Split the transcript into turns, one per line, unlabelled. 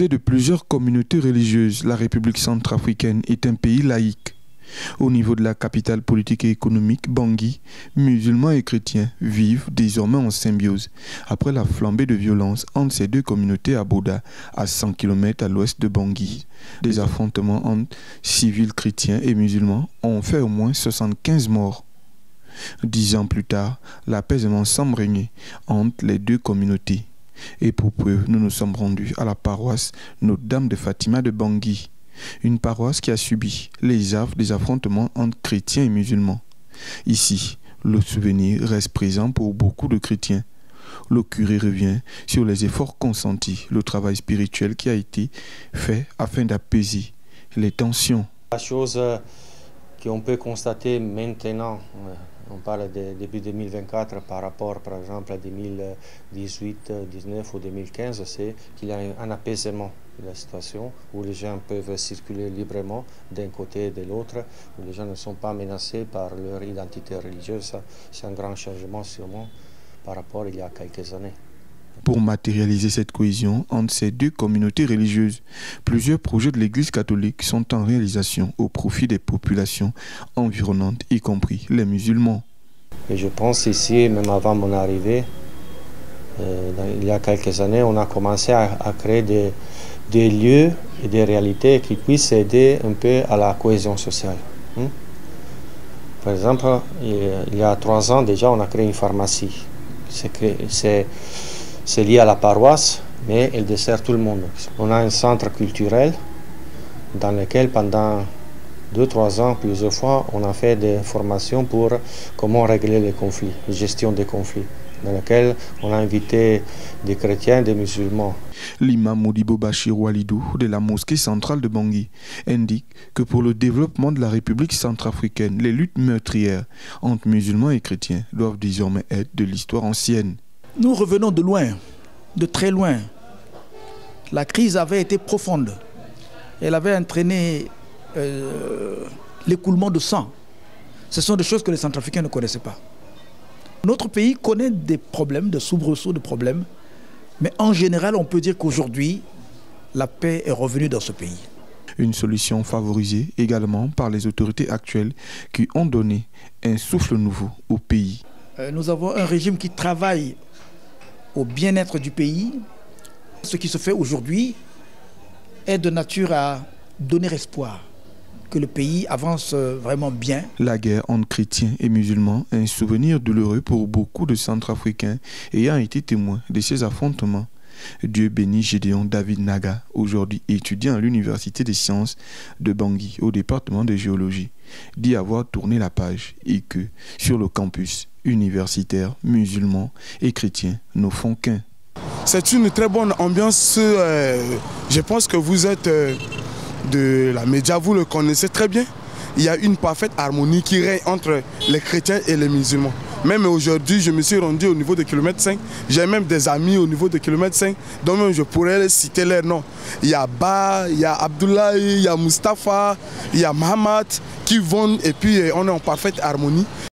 Composée de plusieurs communautés religieuses, la République centrafricaine est un pays laïque. Au niveau de la capitale politique et économique, Bangui, musulmans et chrétiens vivent désormais en symbiose. Après la flambée de violence entre ces deux communautés à Boda, à 100 km à l'ouest de Bangui, des affrontements entre civils chrétiens et musulmans ont fait au moins 75 morts. 10 ans plus tard, l'apaisement semble régner entre les deux communautés. Et pour preuve, nous nous sommes rendus à la paroisse Notre-Dame de Fatima de Bangui, une paroisse qui a subi les affres des affrontements entre chrétiens et musulmans. Ici, le souvenir reste présent pour beaucoup de chrétiens. Le curé revient sur les efforts consentis, le travail spirituel qui a été fait afin d'apaiser les tensions.
La chose qu'on peut constater maintenant, on parle de début 2024 par rapport par exemple à 2018, 2019 ou 2015, c'est qu'il y a un apaisement de la situation où les gens peuvent circuler librement d'un côté et de l'autre, où les gens ne sont pas menacés par leur identité religieuse. C'est un grand changement sûrement par rapport à il y a quelques années.
Pour matérialiser cette cohésion entre ces deux communautés religieuses, plusieurs projets de l'Église catholique sont en réalisation au profit des populations environnantes, y compris les musulmans.
Et je pense ici, même avant mon arrivée, il y a quelques années, on a commencé à créer des lieux et des réalités qui puissent aider un peu à la cohésion sociale. Par exemple, il y a 3 ans déjà, on a créé une pharmacie. C'est lié à la paroisse, mais elle dessert tout le monde. On a un centre culturel dans lequel pendant 2-3 ans, plusieurs fois, on a fait des formations pour comment régler les conflits, la gestion des conflits, dans lequel on a invité des chrétiens, des musulmans.
L'imam Modibo Bachir Walidou de la mosquée centrale de Bangui indique que pour le développement de la République centrafricaine, les luttes meurtrières entre musulmans et chrétiens doivent désormais être de l'histoire ancienne.
Nous revenons de loin, de très loin. La crise avait été profonde. Elle avait entraîné l'écoulement de sang. Ce sont des choses que les Centrafricains ne connaissaient pas. Notre pays connaît des problèmes, des soubresauts de problèmes, mais en général, on peut dire qu'aujourd'hui, la paix est revenue dans ce pays.
Une solution favorisée également par les autorités actuelles qui ont donné un souffle nouveau au pays.
Nous avons un régime qui travaille au bien-être du pays. Ce qui se fait aujourd'hui est de nature à donner espoir que le pays avance vraiment bien.
La guerre entre chrétiens et musulmans est un souvenir douloureux pour beaucoup de Centrafricains ayant été témoins de ces affrontements. Dieu bénit Gédéon David Naga, aujourd'hui étudiant à l'Université des sciences de Bangui au département de géologie, dit avoir tourné la page et que sur le campus universitaire, musulmans et chrétiens ne font qu'un.
C'est une très bonne ambiance. Je pense que vous êtes de la média, vous le connaissez très bien. Il y a une parfaite harmonie qui règne entre les chrétiens et les musulmans. Même aujourd'hui, je me suis rendu au niveau de kilomètre 5. J'ai même des amis au niveau de kilomètre 5, dont même je pourrais citer leurs noms. Il y a Ba, il y a Abdoulaye, il y a Mustapha, il y a Mahamat qui vont et puis on est en parfaite harmonie.